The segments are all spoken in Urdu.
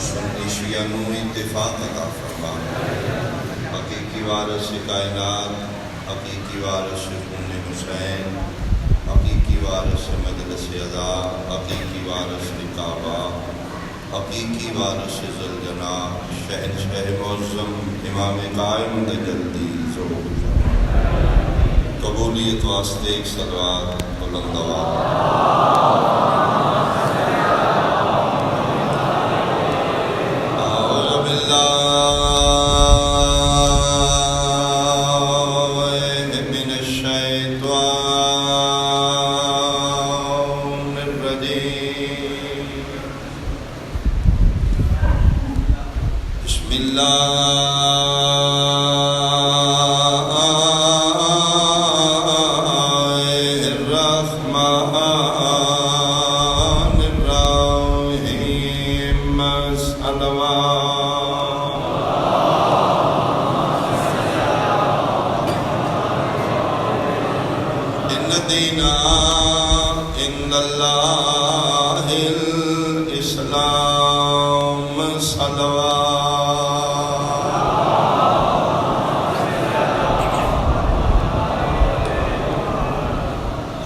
سنی شیعہ نو اتفاق عطا فرما، حقیقی وارث کائنات، حقیقی وارث خون حسین، حقیقی وارث مجلس عزا، حقیقی وارث کعبہ، حقیقی وارث ذوالجناح شہنشاہ معظم امام قائم تجلی ظہور قبولیت واسطے ایک صلوات بلند اعوذ باللہ من الشیطان الرجیم، بسم اللہ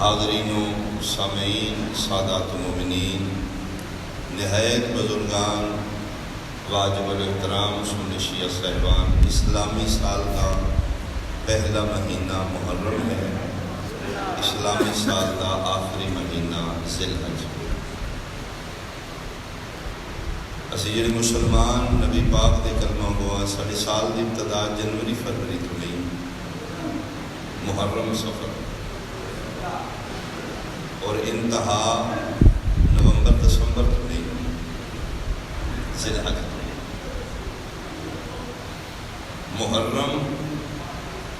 حاضرین و سامعین، سادات مومنین، نہایت بزرگان، واجب الاحترام سنی شیعہ صاحبان، اسلامی سال کا پہلا مہینہ محرم ہے، اسلامی سال کا آخری مہینہ ذی الحج۔ اسی جڑے مسلمان نبی پاک دے کلمہ گوا ساڑے سال دی ابتدا جنوری فروری تو نہیں، محرم سفر اور انتہا نومبر دسمبر تو نہیں، ذی الحج۔ محرم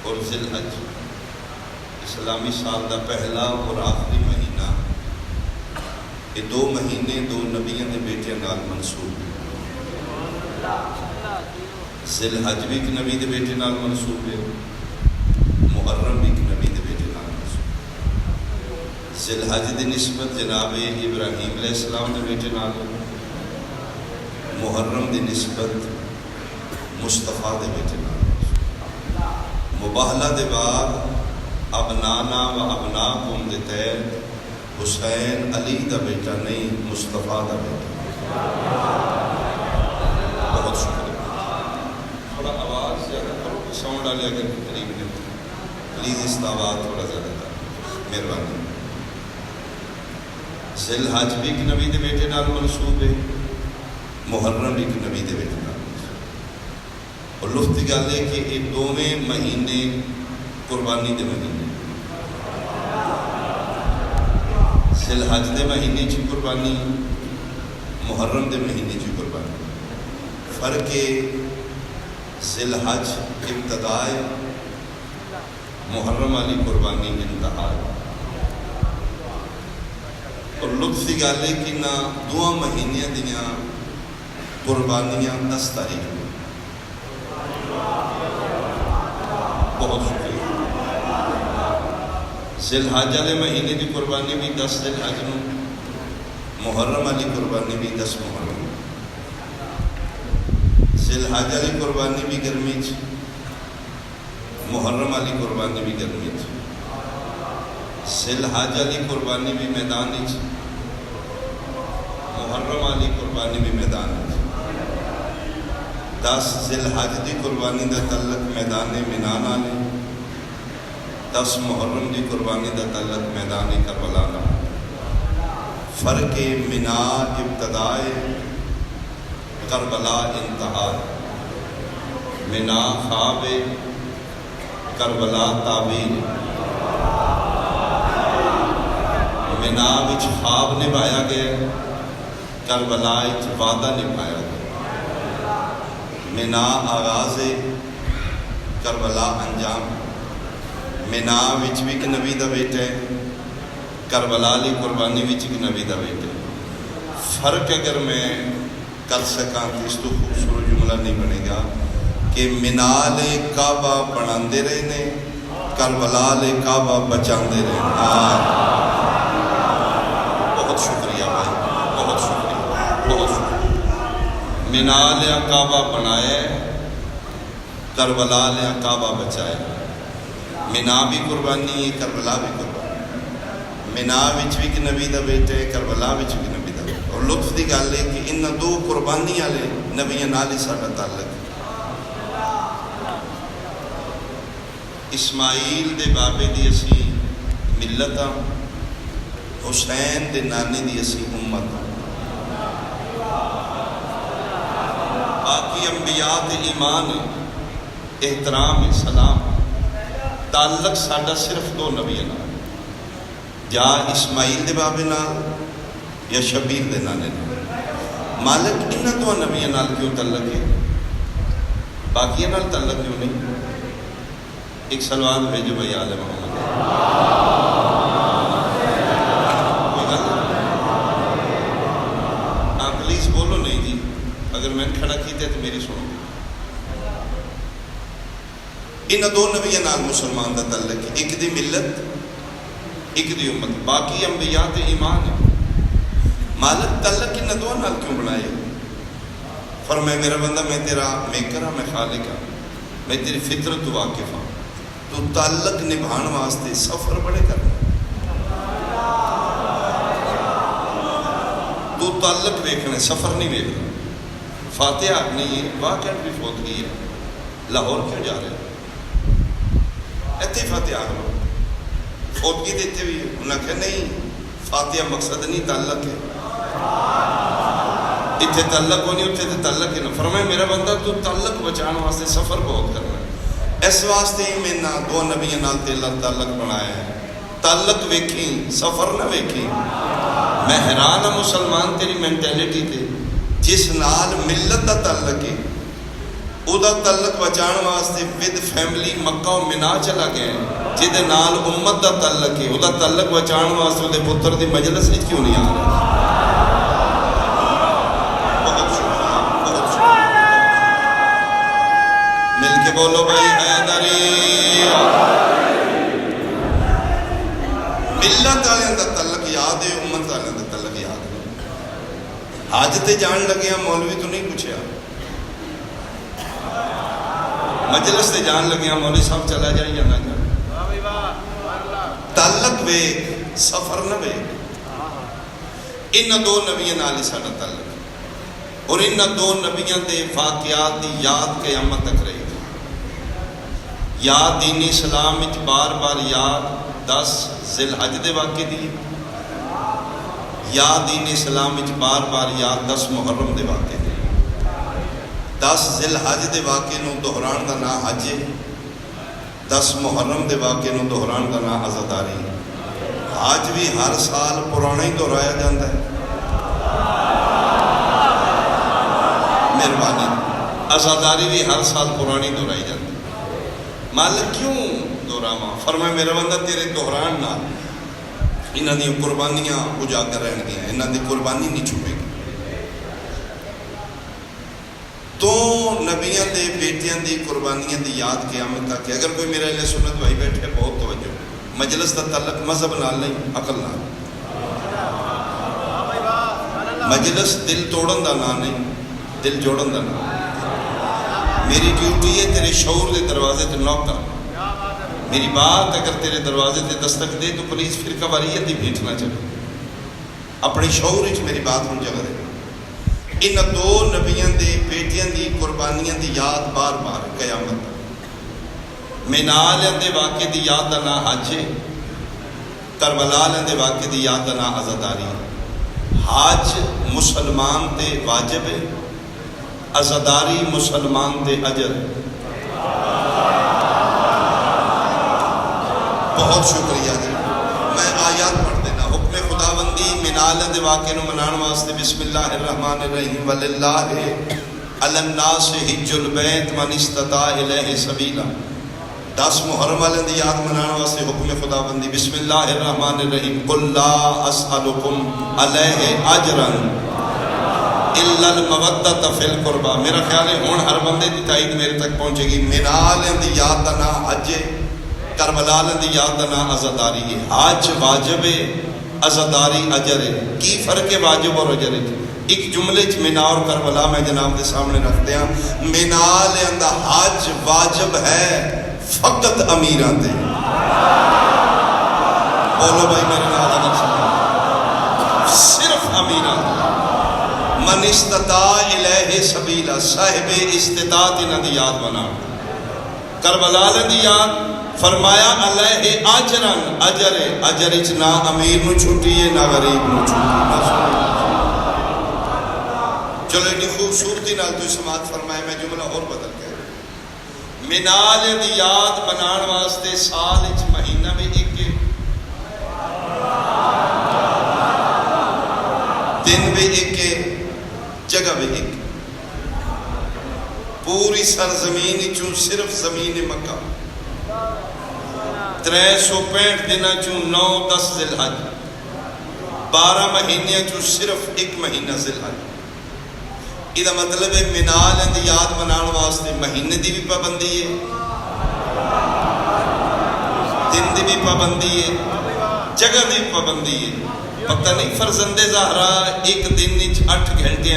اور ذی الحج اسلامی سال کا پہلا اور آخری مہینہ، یہ دو مہینے دو نبیوں کے بیٹے نال منسوب۔ ذی الحج بھی ایک نبی کے بیٹے نال منسوب ہے، محرم بھی ایک نبی کے بیٹے نال منسوب۔ ذی الحج کی نسبت جناب ابراہیم علیہ السلام کے بیٹے نال، محرم کی نسبت مصطفیٰ کے بیٹے نال۔ مباہلہ کے بعد ابنانا و ابناکم دے تحت حسین علی دا بیٹا نہیں، مصطفیٰ دا بیٹا۔ بہت شکریہ۔ تھوڑا آواز زیادہ کرو، ساؤنڈ والے اگر قریب نہیں پلیز اس کا آواز تھوڑا زیادہ کرو، مہربانی۔ ذی الحج بھی ایک نبی دے بیٹے نال منسوب ہے، محرم بھی ایک نبی دے بیٹے نال منسوب۔ اور لطف کی گل ہے کہ یہ دونوں مہینے قربانی دے مہینے، ذی الحج دے مہینے چی قربانی، محرم دے مہینے چی قربانی۔ فرق ذی الحج ابتدائے، محرم والی قربانی انتہا۔ اور لطف کی گل ہے کہ نہ دو مہینے دیا قربانیاں 10 تاریخ، بہت شکریہ۔ ذی الحج والے مہینے کی قربانی بھی 10 ذی الحج نو، محرم والی قربانی بھی 10 محرم۔ ذی الحج والی قربانی بھی گرمی چ، محرم والی قربانی بھی گرمی چ۔ ذی الحج والی قربانی بھی میدان چ، محرم والی قربانی بھی میدان چ۔ 10 ذی الحج دی قربانی دا تعلق میدان منا نال، 10 محرم دی قربانی دا تعلق میدان کربلا نال۔ فرق منا ابتدائے، کربلا انتہا۔ منا خواب، کربلا تعبیر۔ منا وچ خواب نبھایا گیا، کربلا وچ وعدہ نبھایا گیا۔ منا آغاز، کربلا انجام۔ منا وچ بھی ایک نبی دا بیٹا ہے، کربلا لی قربانی وچ ایک نبی دا بیٹا ہے۔ فرق اگر میں کر سکاں تو اس تو خوبصورت جملہ نہیں بنے گا کہ منا لے کعبہ بناندے رہے نے، کربلا لے کعبہ بچاندے رہے۔ بہت شکریہ بھائی، بہت شکریہ، بہت شکریہ۔ مینا لیا کعبہ بنایا، کربلا لیا کعبہ بچایا۔ مینا بھی قربانی ہے، کربلا بھی قربانی۔ مینا وچ بھی کہ نبی دا بیٹا ہے، کربلا وچ بھی نبی دا بیٹا۔ اور لطف دی گل ہے کہ ان دو قربانی والے نبیاں نال ہی ساڈا تعلق ہے۔ اسماعیل دے بابے دی اسی ملت ہاں، حسین دے نانے دی اسی امت ہاں۔ باقی انبیاء تے ایمان ہے، احترام ہے، سلام ہے۔ تعلق ساڈا صرف دو نبیاں نال، یا اسماعیل دے بابے نال یا شبیر دے نانے نال۔ مالک انہاں دو نبیاں نال کیوں تعلق ہے، باقیاں نال تعلق کیوں نہیں؟ ایک سلوات بھیجو بھائی آل محمد۔ ہاں پلیز بولو نہیں جی، اگر میں نے کھڑا کیتے تو میری سنو۔ ان دو نبیاں نال مسلمان دا تعلق ہے، ایک دی ملت ایک دی امت۔ باقی انبیاء تے ایمان ہے۔ مالک تعلق ان دو نال کیوں بنائے؟ فرمایا میرا بندہ میں تیرا میکر ہاں، میں خالق ہاں، میں تیری فطرت تو واقف ہاں، تو تعلق نبھان واسطے سفر بڑے کرنا، تو تعلق ویکھنا، سفر نہیں ویکھنا۔ فاتحہ اپنی واقعہ بھی فوت کی ہے، لاہور کیوں جا رہے اتنے فاتحہ کرو، فوت کی دیتے بھی ہے۔ انہوں نے کہا نہیں، فاتحہ مقصد نہیں، تعلق ہے۔ اتنے تعلق ہونی، اتنے تو تعلق ہے نا۔ فرمایا میرا بندہ تو تعلق بچان واسطے سفر بہت کرنا ہے، اس واسطے ہی میں نہ دو نبیاں نال تے اللہ تعلق بنایا ہے۔ تعلق ویکھیں، سفر نہ ویکھیں۔ میں حیران ہوں مسلمان تیری مینٹیلٹی تے، جس نال ملت دا تعلق ہے، او دا تعلق بچان واسطے ود فیملی مکہ و منا چلا گیا ہے، جہدے نال امت دا تعلق ہے، او دا تعلق بچان واسطے او دے پتر دی مجلس وچ کیوں نہیں آ رہا؟ مل کے بولو بھائی حیدری۔ ملت والوں دا تعلق یاد ہے، امت والوں دا تعلق یاد ہے۔ حج تے جان لگیا مولوی تو نہیں پوچھیا، مجلس تے جان لگیا مولوی صاحب چلا جائے یا نہ جائے۔ تعلق ویکھ، سفر نہ ویکھ۔ ان دو نبیاں نال ہی ساڈا تعلق ہے، اور ان دو نبیاں دے واقعات دی یاد قیامت تک رہے گی۔ یاد دین اسلام وچ بار بار یاد 10 ذی الحج دے واقعے دی، یاد دین اسلام وچ بار بار یاد 10 محرم دے واقعے دی۔ 10 ذی الحج دے واقعے نو دہران دا نام حج ہے، 10 محرم دے واقعے نو دہران دا نام عزاداری ہے۔ حج بھی ہر سال پرانا ہی دہرایا جاتا ہے، مہربانی۔ عزاداری بھی ہر سال پرانی دہرائی جاتی ہے۔ مالک کیوں دہراواں؟ فرمایا میرا بندہ تیرے دہران نال انہاں دی قربانیاں اجاگر رہن گیاں، انہاں دی قربانی نہیں چھپے گی۔ تو نبیاں دے بیٹیاں دی قربانیاں دی یاد قیامت تک ہے۔ اگر کوئی میرا اہل سنت بھائی بیٹھے بہت توجہ، مجلس دا تعلق مذہب نال نہیں، عقل نال۔ مجلس دل توڑن دا نام نہیں، دل جوڑن دا نام۔ میری ڈیوٹی ہے تیرے شعور دے دروازے تے نوک کرنا۔ میری بات اگر تیرے دروازے تے دستک دے تو پلیز فرقہ واریت دی بھیٹ نہ چلے، اپنی شعور وچ میری بات ہوں جگہ دے۔ ان دو نبیاں دے بیٹیاں دی قربانیاں دی یاد بار بار قیامت تک۔ مینا دے واقعے دی یاد دا نام حج ہے، کربلا دے واقعے دی یاد دا نام عزاداری ہے۔ حج مسلمان تے واجب ہے، عزاداری مسلمان تے اجر ہے۔ بہت شکریہ جی، میں آیات پڑھ دینا۔ حکم خداوندی منال دے واقعے نو منان واسطے بسم اللہ الرحمن الرحیم وللہ علی الناس حج البیت من استطاع الیہ سبیلا۔ 10 محرم والے دی یاد منان واسطے حکم خداوندی بسم اللہ الرحمن الرحیم قل لا اسألکم علیہ اجرا الا المودۃ فی القربى۔ میرا خیال ہے ہن ہر بندے دی تائید میرے تک پہنچے گی۔ منال دی یاد دا نام حج ہے، کربلا دی یاد دا نام عزاداری ہے۔ حج واجب ہے، عزاداری اجر ہے۔ کی فرق ہے واجب اور اجر ہے؟ ایک جملے چ مینا اور کربلا میں جناب کے سامنے رکھتے ہیں. مینا لیندا حج واجب ہے فقط امیراں تے. بولو بھائی میرے نال اگر صرف امیراں. من استطاع الیہ سبیلا صاحب استطاعت انہاں دی یاد بنا. کربلا دی یاد فرمایا علیہ اجرن اجر اجر چ نہ امیر نو چھٹی ہے نہ غریب نو چھٹی. چلو ایڈی خوبصورتی نال تو سماعت فرمائے. میں جملہ اور بدل گیا. منال دی یاد بنان واسطے سال وچ مہینہ میں ایک دن بھی ایک جگہ بھی ایک. پوری سرزمین چوں صرف زمین مکہ 365 دنوں چوں 9-10 ذی الحج 12 مہینے چوں صرف ایک مہینہ ذی الحج. یہ مطلب ہے منال دی یاد بنان واسطے مہینے دی بھی پابندی ہے, دن دی بھی پابندی ہے, جگہ دی بھی پابندی ہے. پتہ نہیں فرزند زہرا ایک دن 8 گھنٹے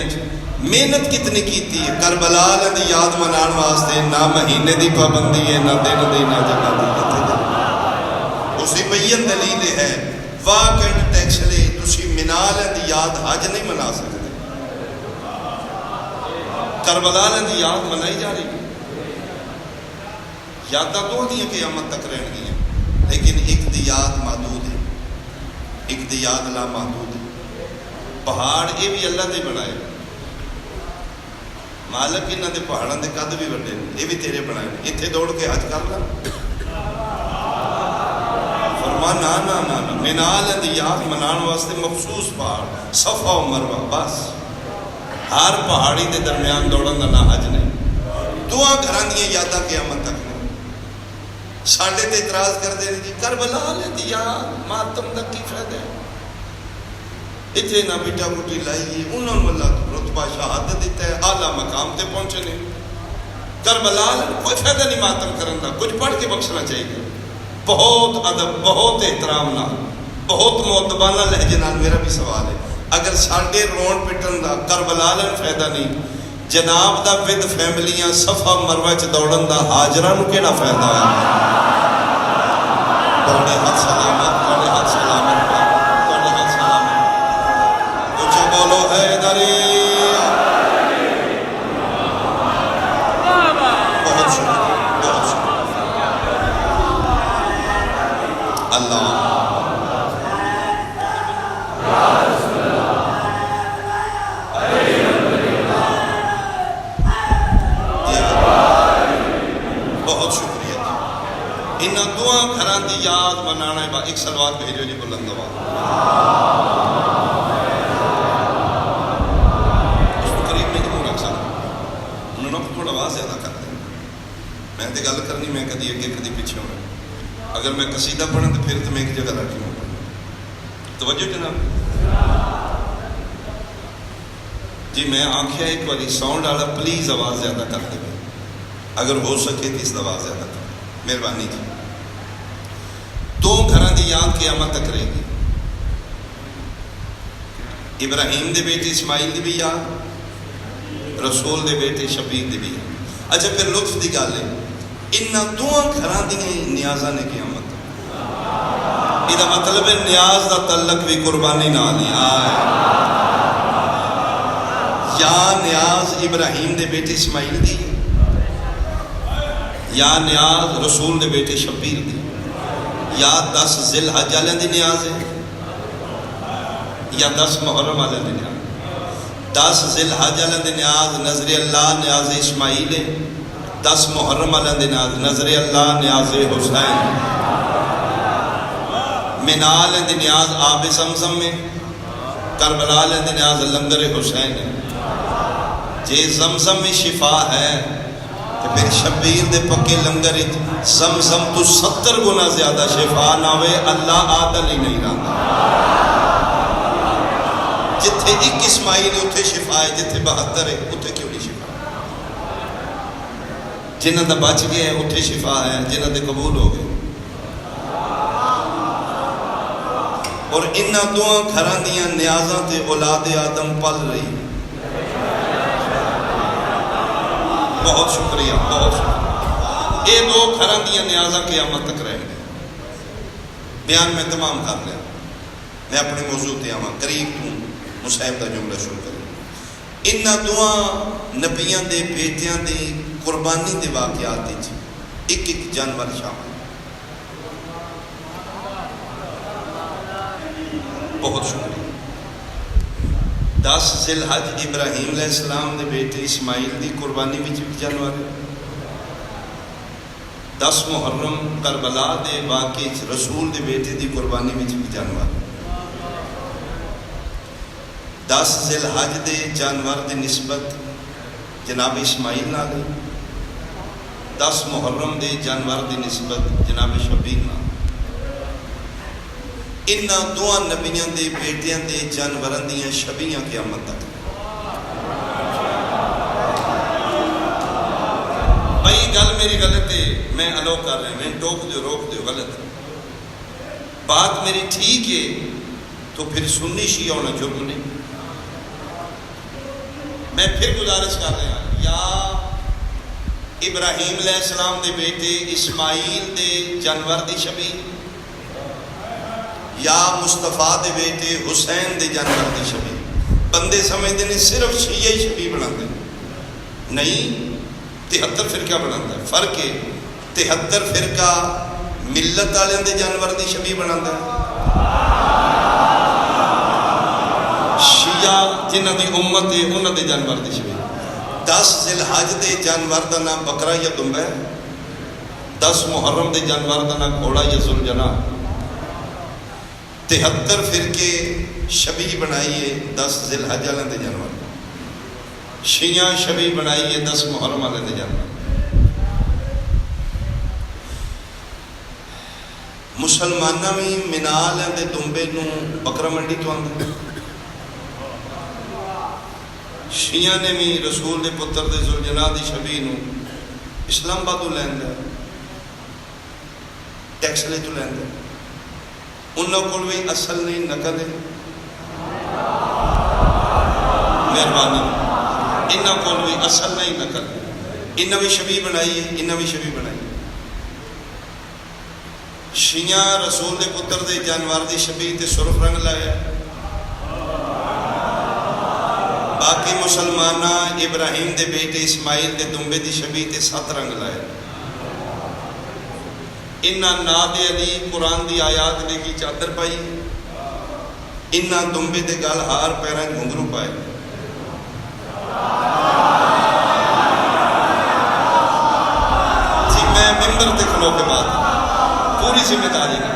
محنت کتنی کیتی ہے کربلا دی یاد منان واسطے. نہ مہینے دی پابندی ہے نہ دن دی نہ جگہ دی. اسی بین دلیل ہے واقعی ٹیکس لے تسی منال دی یاد حج نہیں منا سکتے. کربلا دی یاد منائی جا رہی. یاداں تو دیا قیامت تک رہن گیا, لیکن ایک دی یاد محدود ہے, ایک دی یاد لا محدود ہے. پہاڑ یہ بھی اللہ نے بنائے. مالک انہاں دے پہاڑاں دے قد بھی وڈے نے, یہ بھی تیرے بنائے. اتنے دوڑ کے حج کر لا. فرما نا نا نا منال دی یاد منان واسطے مخصوص پہاڑ صفا و مروہ بس. ہر پہاڑی دے درمیان دوڑن دا نہ حج نہیں. دعا گھراں دیاں یاداں قیامت تک نہیں. ساڈے تے اعتراض کردے نے جی کربلا دی یاد ماتم دا کی فائدہ ہے. اتنے نہ بیٹا بوٹی لائیے انہوں نے اللہ رتبہ شہادت دیتا ہے, اعلیٰ مقام تے پہنچے نے. کربلا کوئی فائدہ نہیں ماتم کرن دا, کچھ پڑھ کے بخشنا چاہیے. بہت ادب بہت احترام نال بہت مؤدبانہ لہجے نال میرا بھی سوال ہے. اگر ساڈے رون پٹن دا کربلا فائدہ نہیں, جناب دا ود فیملیاں صفا مروہ چ دوڑن دا حاجرہ نو کیڑا فائدہ ہے؟ توڑے ہاتھ سلامت, توڑے ہاتھ سلامت, توڑے ہاتھ سلامت. اونچا بولو حیدری. بہت شکریہ, بہت شکریہ. اللہ دعا گھران دی یاد منانا ہے. ایک سلوات بھیجو جی بلند آواز. اس کو قریب میں نہیں رکھ سکتا, انہوں نے تھوڑا آواز زیادہ کرتے ہیں. میں تے گل کرنی میں کدی اگے کدی پیچھے ہونا. اگر میں قصیدہ پڑھا تو پھر تو میں ایک جگہ رکھی ہوں. توجہ جناب جی. میں آنکھیں ایک باری ساؤنڈ والا پلیز آواز زیادہ کر دے, اگر ہو سکے تو اس آواز زیادہ کر. مہربانی جی. دو گھراں دی یاد قیامت تک رہے گی. ابراہیم دے بیٹے اسماعیل دی بھی یاد, رسول دے بیٹے شبیر دی بھی یاد. اچھا پھر لطف دی گل ہے انہاں دونوں گھراں دی نیازاں نے قیامت. یہ مطلب ہے نیاز دا تعلق بھی قربانی نال ہے. یا نیاز ابراہیم دے بیٹے اسماعیل دی, یا نیاز رسول دے بیٹے شبیر دی, یا 10 ذی الحج والے دی نیاز ہے, یا 10 محرم والے دی نیاز. 10 ذی الحج والے دی نیاز نظر اللہ نیاز اسماعیل ہے, 10 محرم والے دی نیاز نظر اللہ نیاز حسین. منال دی نیاز آب زمزم میں, کربلا دی نیاز لنگر حسین ہے. جے زمزم میں شفا ہے تو پھر شبیر دے پکے لنگر زمزم تو 70 گنا زیادہ شفا نہ ہوئے اللہ عادل ہی نہیں رہتا. جتھے ایک اسماعیل ہے اتھے شفا ہے, جتھے 72 ہے اتھے کیوں نہیں شفا؟ جنہاں دا بچ گئے ہیں اتھے شفا ہے, جنہاں دے قبول ہو گئے. اور انہاں دوہاں گھراں دیاں نیازاں تے اولاد آدم پل رہی. بہت شکریہ، بہت شکریہ. یہ دو گھراں دیاں نیازاں قیامت تک رہیں گے. بیان میں تمام کر لیا. میں اپنے موضوع تے آواں قریب تو مصعب دا جملہ شروع کروں. انہاں دوہاں نبیاں دے بیٹیاں دی قربانی دے واقعات وچ ایک ایک جانور شامل. بہت شکریہ. 10 ذی الحج ابراہیم علیہ السلام دے بیٹے اسماعیل دی قربانی وچ ایک جانور ہے. 10 محرم کربلا دے واقعے رسول دے بیٹے دی قربانی وچ ایک جانور. 10 ذی الحج دے جانور دی نسبت جناب اسماعیل نال. 10 محرم دے جانور دی نسبت جناب شبیل نال. انہاں دوہاں نبیاں دے بیٹیاں دے جانوراں دیاں شبیاں قیامت تک. بھائی گل میری غلط ہے، میں الو کر رہا ہوں، میں ٹوک دیو روک دیو، غلط ہے. بات میری ٹھیک ہے تو پھر سنی شیعہ ہونا جرم نہیں. میں پھر گزارش کر رہا ہوں، یا ابراہیم علیہ السلام دے بیٹے اسماعیل دے جانور دی شبیہ، یا مصطفیٰ دے بیٹے حسین دے جانور دی شبیہ. بندے سمجھتے ہیں صرف شیعہ شبیہ بناتے ہیں. نہیں، 73 فرقہ بناتا ہے. فرق ہے 73 فرقہ ملت والوں دے جانور دی شبیہ بناتا ہے. شیعہ جنہ دی امت ہے انہوں دے جانور دی شبیہ. 10 ذی الحج دے جانور دا نام بکرا یا دمبا ہے. 10 محرم دے جانور دا نام گھوڑا یا ذوالجناح. 73 فرقے شبیہ بنائیے 10 ذی الحج والے دے جانور. شیعہ شبیہ بنائیے 10 محرم والے دے جانور. مسلمانہ بھی منال دے دمبے نو بکرا منڈی تو آندے. شیعہ نے بھی رسول دے پتر دے ذوالجناح دی شبیہ نو اسلام آباد لین دے ٹیکس لے تو لین دے. انہوں کو بھی اصل نہیں نقل ہے. مہربانی انہوں کو بھی اصل نہیں نقل. انہوں بھی شبیہ بنائی ہے، انہوں بھی شبیہ بنائی. شیعہ رسول دے پتر دے جانور دی شبیہ تے سرخ رنگ لایا. باقی مسلمانہ ابراہیم دے بیٹے اسماعیل دے دمبے دی شبیہ تے 7 رنگ لائے. انہاں ناد علی قرآن دی آیات لے کی چادر پائی. انہاں دمبے دے گل ہار پیران گھنگرو پائے. جی میں ممبر تے کھلو کے بعد پوری ذمہ داری ہے.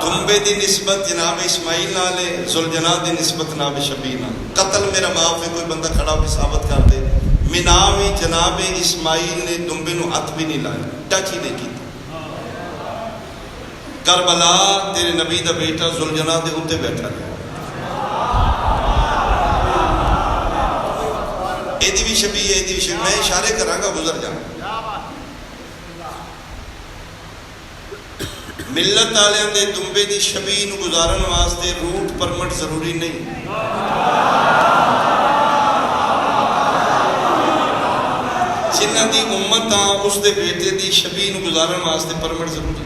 دمبے دی نسبت جناب اسماعیل نالے، ذوالجناح دی نسبت جناب شبیہ نال. قتل میرا معاف ہے، کوئی بندہ کھڑا بھی ثابت کر دے. مناوی جناب اسماعیل نے دمبے نو ہاتھ بھی نہیں لائے، ٹچ ہی نہیں کی. کربلا تیرے نبی دا بیٹا ذوالجناح دے اتنے بیٹھا ہے. ایدی بھی شبیہ ہے، ایدی بھی شبیہ. میں اشارے کراں گا گزر جاؤں. ملت والوں دے دمبے دی شبیہ نو گزارن واسطے روٹ پرمٹ ضروری نہیں. جنہ دی امت اس دے بیٹے دی شبیہ نو گزارن واسطے پرمٹ ضروری.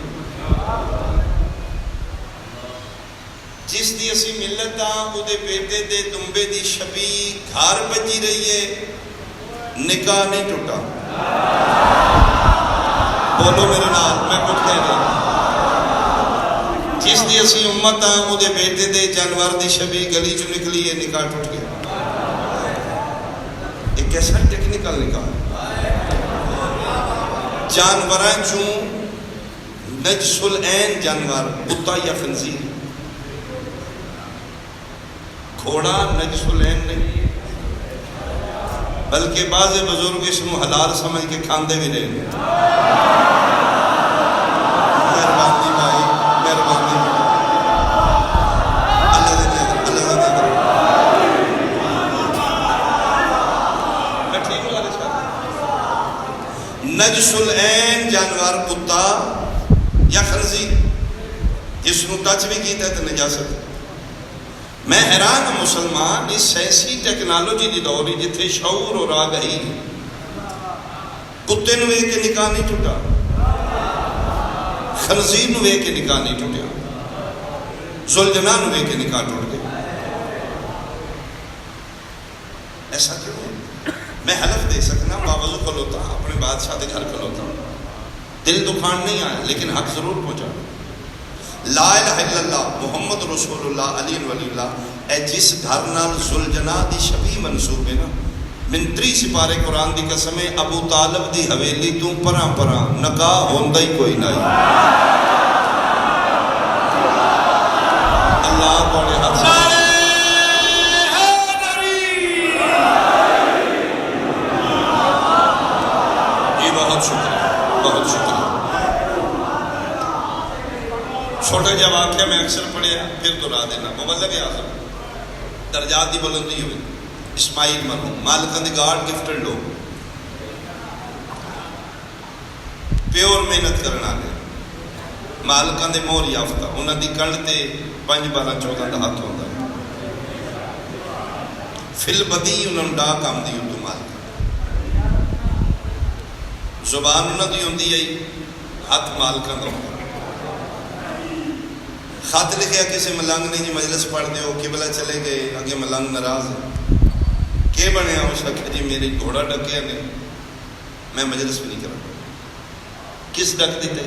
جس دی اسی ملت او دے بیٹے دے دمبے دی شبیہ گھر بجی رہی ہے، نکاح نہیں ٹوٹا. بولو میرے نال، میں کچھ کہہ رہا. جس دی اسی امت او دے بیٹے دے جانور دی شبیہ گلی چو نکلی ہے، نکاح ٹوٹ گیا. ایک ایسا ٹیکنیکل نکاح. جانوراں چوں نجس العین جانور کتا یا خنزیر. گھوڑا نجس العین نہیں، بلکہ بعض بزرگ اس کو حلال سمجھ کے کھاندے بھی رہے. مہربانی بھائی، مہربانی. اللہ دے دے میں ٹھیک گزارش کر. نجس العین جانور کتا یا خنزیر جس نو ٹچ بھی کیتا ہے تو نجاست. میں حیران ہوں مسلمان اس ایسی ٹیکنالوجی دی دور جتھے شعور اور آگاہی. کتے نو ویکھ کے نکاح نہیں ٹوٹا, خنزیر نو ویکھ کے نکاح نہیں ٹوٹیا, ذوالجناح نو ویکھ کے نکاح ٹوٹ گیا. ایسا کیوں ہے؟ میں حلف دے سکنا باوضو کھلوتا اپنے بادشاہ دے گھر کھلوتا, دل دکھان نہیں آیا لیکن حق ضرور پہنچا. لا الہ الا اللہ محمد رسول اللہ علی ولی اللہ اے جس گھر نال ذوالجناح دی شبیہ منسوب ہے نا, منتری سپارے قرآن دی قسم ہے ابو طالب دی حویلی تو پراں پراں نکاح ہوندا ہی کوئی نہیں. اللہ بڑے حد جی بہت شکریہ, بہت شکریہ. چھوٹا جا واقعہ میں اکثر پڑھیا پھر دہرا دینا. مبلغ اعظم درجات دی بلندی ہوئی اسماعیل مرحوم مالکاں دی گارڈ گفٹڈ لوگ, پیور محنت کرنے والے, مالکاں دے مور یافتہ. انہاں دی کنڈ تے 5 12 14 دا ہاتھ ہوندا ہے. فل بدی انہاں نوں ڈاک آمدی اردو مالکاں, زبان انہاں دی ہوندی ہے, ہاتھ مالکاں دا ہوندا. خط لکھیا کسی ملنگ نے جی مجلس پڑھ دیو, قبلہ چلے گئے, اگے ملنگ ناراض ہے. کہ بنیا؟ اس آخیا جی میری گھوڑا ڈکیا نے, میں مجلس بھی نہیں کرا. کس ڈک دیتے؟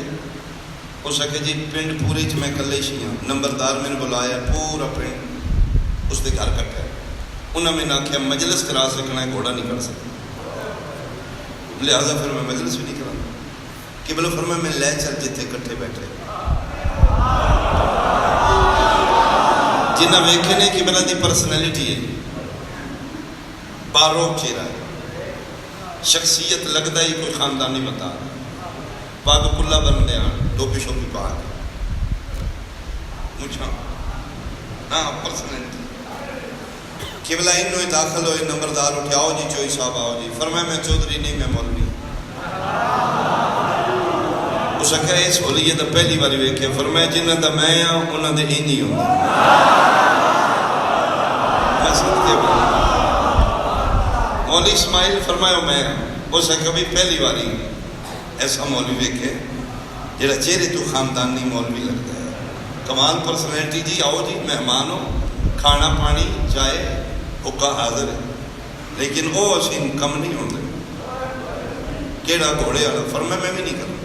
اس آخیا جی پنڈ پوری چ میں کلے ہی ہاں, نمبردار میں نے بلایا, پورا پنڈ اس دے گھر کٹھا ہے. انہوں نے آخیا مجلس کرا سکنا ہے, گھوڑا نہیں کر سکتا, لہٰذا پھر میں مجلس بھی نہیں کرا. قبلہ فرمایا میں لے چل جتنے کٹھے بیٹھے. جنہیں ویکھے نے قبلہ دی پرسنالٹی ہے, باروک چہرہ ہے, شخصیت لگتا ہی کوئی خاندانی بتا, پاگ کلا بن دیا, ٹوپی شوپی پا کے مجھا ہاں پرسنالٹی. قبلہ انہوں داخل ہوئے, نمبردار اٹھے, آؤ جی چوئی صاحب آؤ جی. فرمایا میں چودھری نہیں, میں مولوی. اس آخیا اس ہولیے تو پہلی باری ویکھیا. فرمایا جنہ دا میں ہاں انہاں دے ہی نہیں ہوں. میں صدقے مولوی اسماعیل فرمایا میں ہاں. اس آخیا بھی پہلی باری ایسا مولوی ویکھے جہاں چہرے تو خاندانی مولوی لگتا ہے. کمال پرسنالٹی. جی آؤ جی مہمان ہو, کھانا پانی چائے حکا حاضر ہے, لیکن وہ اسی کم نہیں ہوتے. کیڑا گھوڑے والا؟ فرمایا میں بھی نہیں کرنا.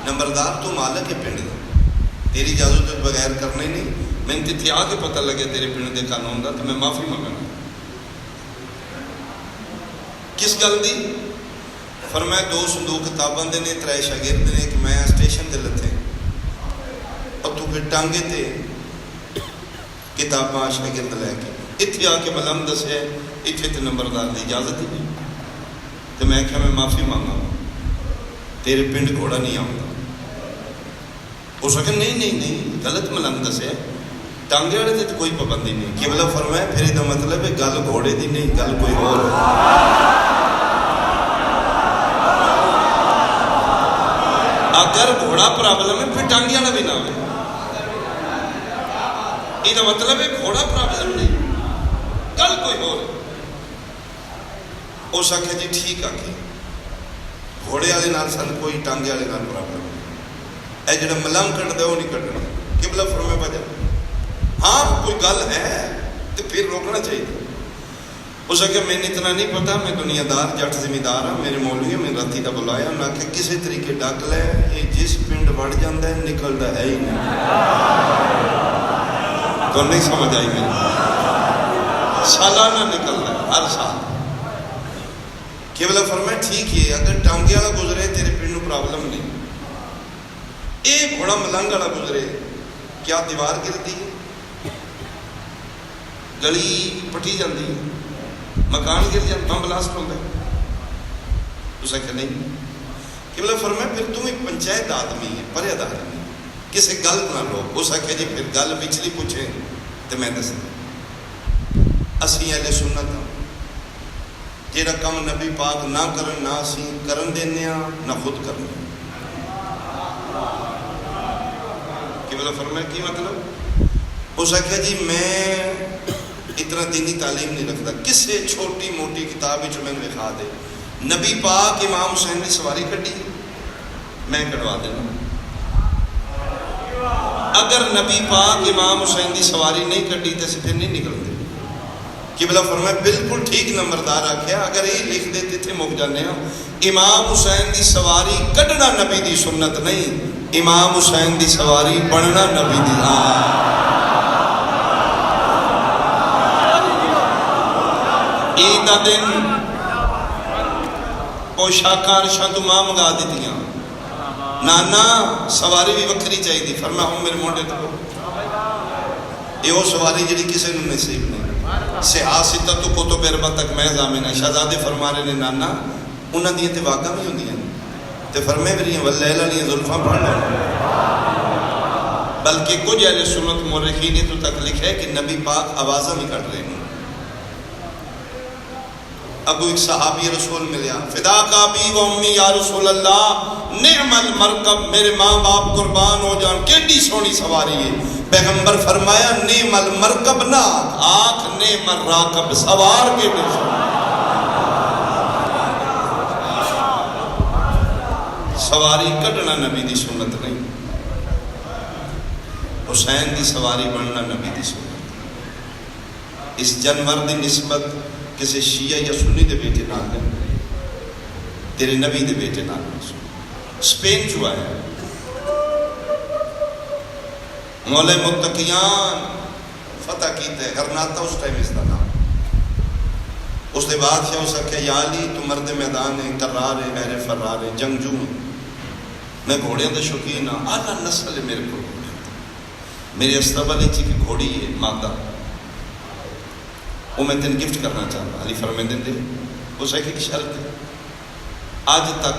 نمبردار تو مالک ہے پنڈ کا, تیری اجازت بغیر کرنا ہی نہیں. میں نے آ کے پتہ لگے تیرے پنڈ کے قانون کا, تو میں معافی مانگنا. کس گل دی؟ فرمایا 2 صندوق کتاباں دے نے, 3 شاگرد نے, کہ میں اسٹیشن تے لتھے اور تو پھر ٹانگے تے کتاباں شاگرد لے کے اتنے آ کے ملنگ دسے اتنے تے نمبردار دی اجازت ہی نہیں. تو میں کہا میں معافی مانگا, تیرے پنڈ گھوڑا نہیں آؤں. اس وقت نہیں نہیں نہیں غلط ملنگ دسے, ٹانگے والے تے کوئی پابندی نہیں. قبلہ فرمایا پھر یہ مطلب ہے گل گھوڑے دی نہیں, گل کوئی اور ہے. اگر گھوڑا پرابلم ہے پھر ٹانگے والا بھی نہ ہو. یہ مطلب ہے گھوڑا پرابلم نہیں, گل کوئی اور ہے. اس آخیا جی ٹھیک آ کے گھوڑے والے نال سن کوئی ٹانگے والے نال پرابلم نہیں. اے جڑا ملنگ کٹتا وہ نہیں کٹنا. قبلہ فرمایا بجا ہاں کوئی گل ہے تو پھر روکنا چاہیے. اس آخیا میں اتنا نہیں پتا, میں دنیا دار جٹ زمیندار ہاں, میرے مولوی میں راتی کا بلایا. انہیں آخیا کسی طریقے ڈک لے, یہ جس پنڈ وڑ جاتا ہے نکلتا ہے ہی نہیں. تو نہیں سمجھ آئی میری, سالانہ نکلنا ہے ہر سال. قبلہ فرمایا ٹھیک ہے اگر ٹانگے والا گزرے تیرے پنڈ میں پرابلم نہیں. ایک گھوڑا ملنگ والا گزرے کیا دیوار گرتی ہے, گلی پٹی جاتی ہے, مکان گر جاتا, بم بلاسٹ ہوتا ہے. اسے کہ نہیں. قبلہ فرمایا پھر تم ایک پنچایت آدمی ہے, پریاد آدمی, کسی گل نہ لو. اس آخیا جی پھر گل پچھلی پوچھے تو میں دس اسی اہل سنت ہوں, جہاں کم نبی پاک نہ کرن نہ اسی کرن دینے نہ خود کرنے. قبلہ فرمایا کی مطلب؟ اس آخیا جی میں اتنا دینی تعلیم نہیں رکھتا، کسے چھوٹی موٹی کتاب جو میں نے لکھا دے نبی پاک امام حسین کی سواری کٹی میں کٹوا دینا، اگر نبی پاک امام حسین کی سواری نہیں کٹی تو پھر نہیں نکلتے۔ قبلہ فرمایا بالکل ٹھیک نمبردار آکھیا، اگر یہ لکھ دیتے تھے مک جانے ہیں۔ امام حسین کی سواری کٹنا نبی دی سنت نہیں، امام حسین کی سواری بننا نبی دی۔ عید دا دن پوشاکاں شاہ ماں منگا دیتیاں، نانا سواری بھی وکری چاہیے، فرمایا ہوں میرے مونڈے تو یہ وہ سواری جڑی کسی نے نصیب نہیں۔ سیاستہ تو کتب اربع تک میں ضامن ہے، شہزادے فرما رہے نے نانا انہاں دیاں تے واقعہ بھی ہوندیاں تے فرمے بھی رہی واللیل علی زلفاں پڑھ لو، بلکہ کچھ اہل سنت مورخین نے تو تک لکھا ہے کہ نبی پاک آوازاں بھی کٹ رہے ہیں۔ ابو ایک صحابی رسول ملیا، فداک ابی و امی یا رسول اللہ، نعم المرکب، میرے ماں باپ قربان ہو جان، کیڈی سونی سواری ہے۔ پیغمبر فرمایا نعم المرکب نہ آنکھ نعم الراکب، سوار کے سواری کٹنا نبی دی سنت نہیں، حسین دی سواری بننا نبی دی سنت۔ اس جانور دی نسبت کسی شیعہ یا سنی دے بیٹے نہ لیں، تیرے نبی دے بیٹے نہ لیں۔ سپین جو ہے مولا متقیان فتح کیتا ہے، غرناطہ اس ٹائم اس کا نام۔ اس نے بادشاہ اس آکھیا یا علی تو مرد میدان ہے، کرار ہے، اہل فرار ہے، جنگجو ہے، میں گھوڑیاں دے شوقین ہاں، اعلیٰ نسل ہے میرے کو، میرے استبل چی کی گھوڑی ہے مادہ، وہ میں تین گفٹ کرنا چاہتا۔ علی فرمائے دن دے، اس ایک شرط ہے، آج تک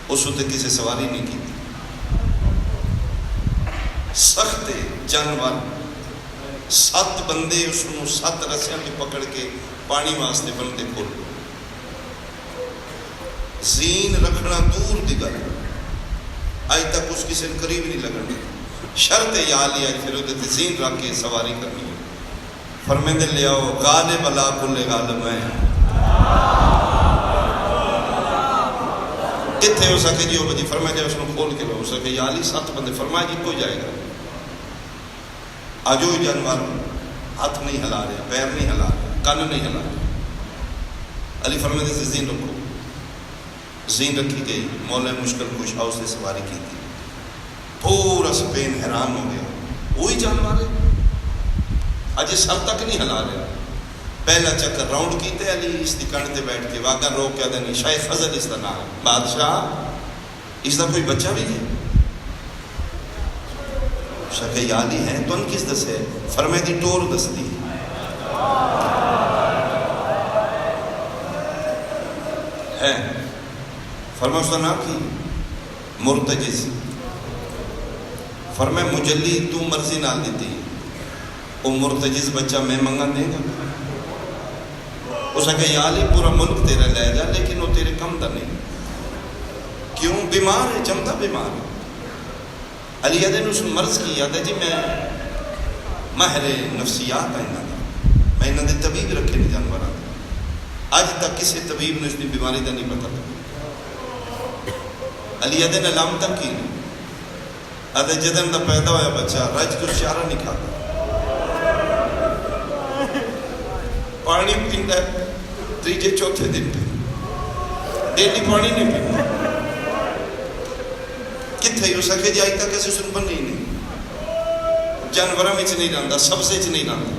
اس نے کسی سواری نہیں کی، سخت جانور 7 بندے اس کو 7 رسیاں میں پکڑ کے پانی واسطے بنتے کھول، زین رکھنا دور دی گل، آج تک اس کسی نے قریب نہیں لگنے، شرط یا لیا پھر وہ زین رکھ کے سواری کرنی ہے۔ فرمیندے لے آؤ غالب لا کل غالب ہے، کتنے ہو سکے جی ہو بجی، فرمائے جائے اس کو کھول کے لو، ہو سکے یا علی 7 بندے، فرمائے جی کوئی جائے گا، آجو جانور ہاتھ نہیں ہلا رہے، پیر نہیں ہلا رہے، کان نہیں ہلا رہے۔ علی فرمائے سے زین رکھو، زین رکھی گئی، مولا مشکل کشا اس نے سواری کی تھی، پورا سپین حیران ہو گیا، وہی جانور ہے، آج سر تک نہیں ہلا رہے۔ پہلا چکر راؤنڈ کیتے علی اس دی کڑ تے بیٹھ کے واقعہ روک کے دینی شاہ فضل اس دا نام ہے، بادشاہ اس دا کوئی بچہ بھی ہے؟ شاہ یا علی ہے تو ان کس دس ہے؟ فرمائے دی ٹور دس دی، ہے فرمائے اس دا نام کی مرتجز، فرمائے مجلی تو مرضی نال دیتی، وہ مرتجز بچہ میں منگا دے گا؟ اس نے کہا یا علی پورا ملک تیرا لے گا لیکن وہ تیرے کم دا نہیں، کیوں؟ بیمار ہے، جمتا بیمار ہے۔ علی عدن اس مرض کی یاد ہے جی میں ماہر نفسیات ہیں، میں انہوں نے طبیب رکھے نہیں جانور، آج تک کسی طبیب نے اس کی بیماری دا نہیں پتا۔ علی عدن علامت کی نہیں، آدھے جدن دا پیدا ہویا بچہ رج کچھ چارہ نہیں کھاتا، پانی پیندا ہے تیجے چوتھے دن پہ، ڈیلی پانی نہیں پیندا، کتھے ہو سکے جی آج تک ایسے سن بن نہیں، جانوراں وچ نہیں رہندا، سبزے وچ نہیں رہندا،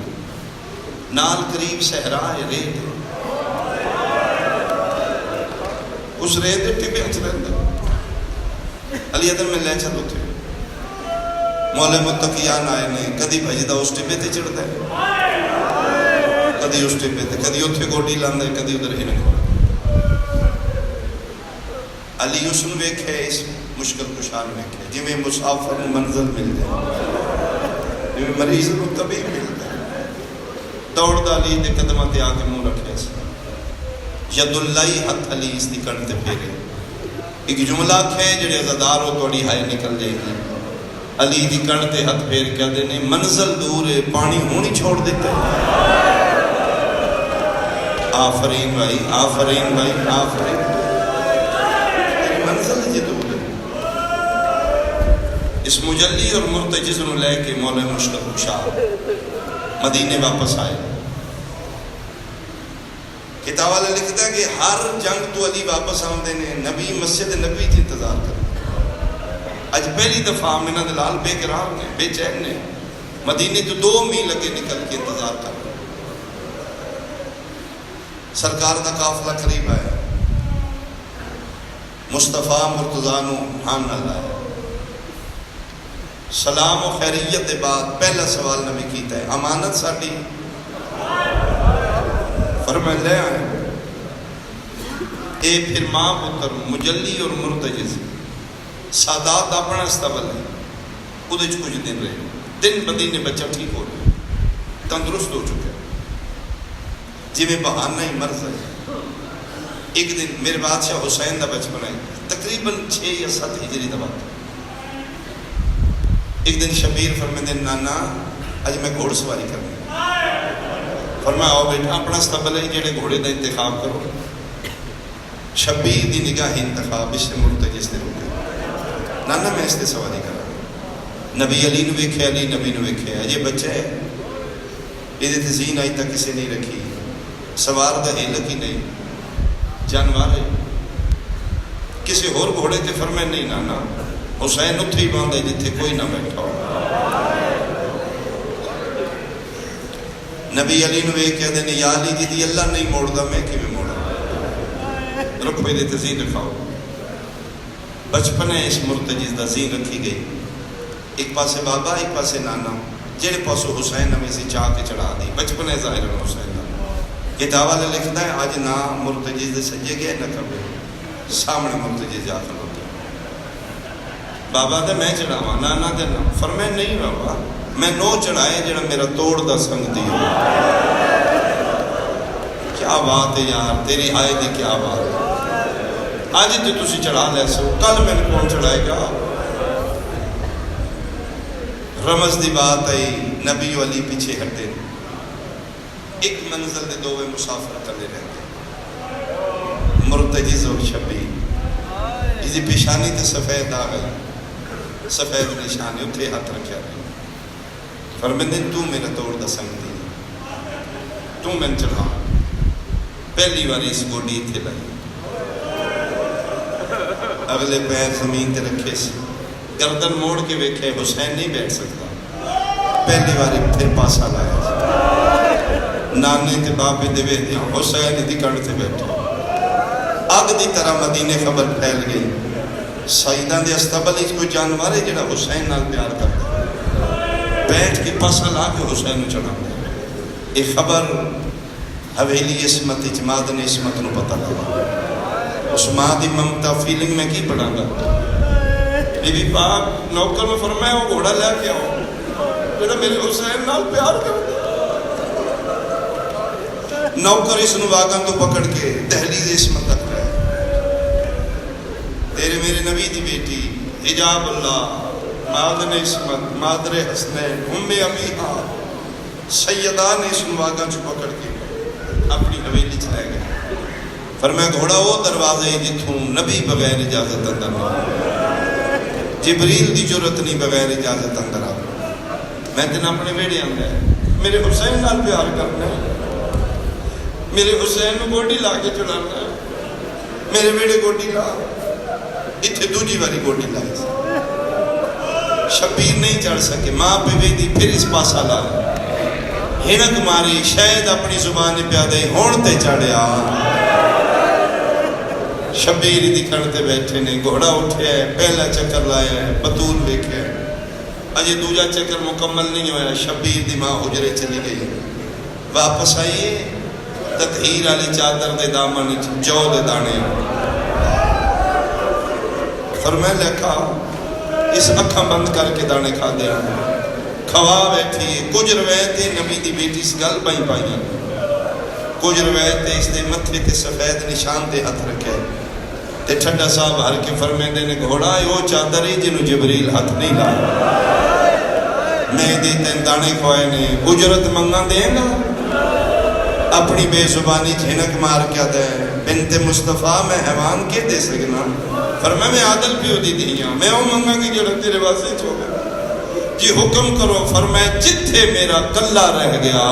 نال قریب صحرا ہے، ریت ہے، اس ریت دے ٹبے وچ رہندا۔ علی عدن میں لے چلو تھے، مولا متقیان آئے نے، کدی بھجدا اس ٹبے تے چڑھدا ہے، کدی اس ٹبے تے، کدی اتھے گوڈی لاندا ہے، کدی ادھر ہی نکل۔ علی اس نے ویکھے، اس مشکل کشان ویکھے، جی میں مسافر منزل مل جائے، جی میں مریض کو طبیب مل جائے، دوڑ دا علی دے قدمہ تے آکے منہ رکھے سی، ید اللہ ہتھ علی اس دی کڑ تے پھیرے، ایک جملہ کھے جڑے عزادار ہو توڑی ہائے نکل جائے گی، علی دی کن تے ہاتھ پھیر کہتے ہیں منزل دور ہے پانی ہونی چھوڑ دیتا ہے. آفرین بھائی آفرین بھائی آفرین. منزل جی دور ہے. اس مجلی اور مرتجز نو لے کے مولا مشتاق شاہ مدینے واپس آئے. کتاب والا لکھتا ہے کہ ہر جنگ تو علی واپس آتے ہیں نبی مسجد نبی کی انتظار کرتے. اج پہلی دفعہ مینا دلال بے قرار نے بے چین نے مدینے تو 2 میل لگے نکل کے انتظار کر رہے. سرکار کا قافلہ قریب آیا. مصطفیٰ مرتضیٰ نو ہاں نہ لائے. سلام و خیریت کے بعد پہلا سوال نبی کیتا ہے امانت ساڈی. فرمایا لے آئے. اے پھر ماں پتر مجلی اور مرتجز سادات اپنا استبل ہے ادھے کچھ دن رہے. دن بدین بچہ ٹھیک ہو رہا ہے تندرست ہو چکا ہے جی میں بہانہ ہی مرض ہے. ایک دن میرے بادشاہ حسین دا بچپن ہے تقریباً 6 یا 7 ہجری دا بات. ایک دن شبیر فرمائے نانا اج میں گھوڑ سواری کرنی. فرمایا آؤ بیٹا اپنا استبل ہے جڑے گھوڑے دا انتخاب کرو. شبیر دی نگاہ انتخاب اس سے مرتجز نے روکے. نانا میں اس سے سواری کر رہا. نبی علی نو ویکھے علی نبی نو ویکھے یہ بچہ ہے یہ زین آئی تک کسی نہیں رکھی سوار دا ہی لکی نہیں جانوار ہے کسی اور گھوڑے تے. فرمائے نہیں نانا حسین اتھے ہی باندھے جتھے کوئی نہ بیٹھا ہو. نبی علی نو ایک کہہ دینے یا علی جی دی اللہ نہیں موڑ دا میں کی میں موڑا رکھو یہ دیتے زین رکھاؤ. بچپنے اس مرتجز دا زین رکھی گئی. ایک پاسے بابا ایک پاسے نانا جڑے پاسو حسین ہمیں سے چاہ کے چڑھا دی. بچپنے ظاہر حسین دا کتاب والا لکھتا ہے آج نہ مرتجز دے سجے گئے نہ کبھی سامنے مرتجز جا کر ہوتے. بابا دے میں چڑھاوا نانا دے نہ. فرمائے نہیں بابا میں نو چڑھائے جڑا میرا توڑ دا سنگ دی ہو. کیا بات ہے یار تیری آئے دی کیا بات ہے. آج تو تسی چڑھا لے سو کل میں نے کون چڑھائے گا. رمز دی بات آئی نبی و علی پیچھے ہٹے. ایک منزل دے 2 مسافر کرنے رہتے مرتجز اور شبیر. اسی پیشانی تے سفید آ گئی سفید نشانی اتھے ہاتھ رکھیا رہی. فرمائے تو میرا توڑ دا سنگ دی تو میں چڑھا. پہلی بار اس گوڑی تھے لگی اگلے پیر زمین تے رکھے سے گردن موڑ کے ویکھے حسین نہیں بیٹھ سکتا. پہلی بار پھر پاسا لایا نانے تے باپے دے ویدیا حسین دی کڑ تے بیٹھے. آگ دی طرح مدینے خبر پھیل گئی. سائیدان دے استبل اس کو جانوارے جڑا حسین نال پیار کرتا بیٹھ کے پاسا لا کے حسین نو چڑھا. یہ خبر حویلی عصمت اجماد نے عصمت نو پتہ لگا. اس ماں دی ممتا فیلنگ میں کی پڑھا گا. بی بی پاک نوکر میں فرمایا وہ گھوڑا لے کے آؤ جڑا میرے حسین نال پیار کرتا. نوکر اس نواگاں تو پکڑ کے دہلیز عصمت تک رہے. تیرے میرے نبی دی بیٹی حجاب اللہ مادن عصمت مادر حسنین ام امیہ سیدان اس نواگاں چو پکڑ کے اپنی حویلی چلائے گئے. فرمایا گھوڑا وہ دروازے جتھوں نبی بغیر اجازت اندر نہ جبریل دی جرت نہیں بغیر اجازت اندر آ. میں تین اپنے بیڑے اندر میرے حسین نال پیار کرنا ہے. میرے حسین کو گوڑی لا کے چڑھانا ہے. میرے بیڑے گوڑی لا اتھے دوجی والی گوڑی لائی. شبیر نہیں چڑھ سکے. ماں پہ ویدی پھر اس پاسا لا ہنک ماری شاید اپنی زبان پیادے ہون تے چڑھیا. شبیر دی کھڑتے بیٹھے نے گھوڑا اٹھے ہے پہلا چکر لایا ہے بطول دیکھے اجے دوجا چکر مکمل نہیں ہوا. شبیر دی ماں حجرے چلی گئی. واپس آئیے تطہیر علی چادر دے دامن جو دے دانے. فرمائے لکھا اس اکھاں بند کر کے دانے کھا دیا. کھوا بیٹھی کچھ روایتے نبی دی بیٹی اس گل بائی پائیاں. کچھ روایتے اس دے متھے تے سفید نشان دے ہاتھ رکھے. تے ٹھڈا صاحب ہر کے فرمیندے نے گھوڑا وہ چادر ہی جنہوں جبریل ہاتھ نہیں لایا میں دی تین دانے کھوائے نے اجرت منگا دیں گا اپنی بے زبانی جھنک مار کیا دے بنت مصطفیٰ میں حیوان کے دے سکنا فرمائے میں عادل پیو دی دیاں میں وہ منگا کی جڑک تیرے واسے چھوڑے جی حکم کرو فرمائے جتھے میرا کلہ رہ گیا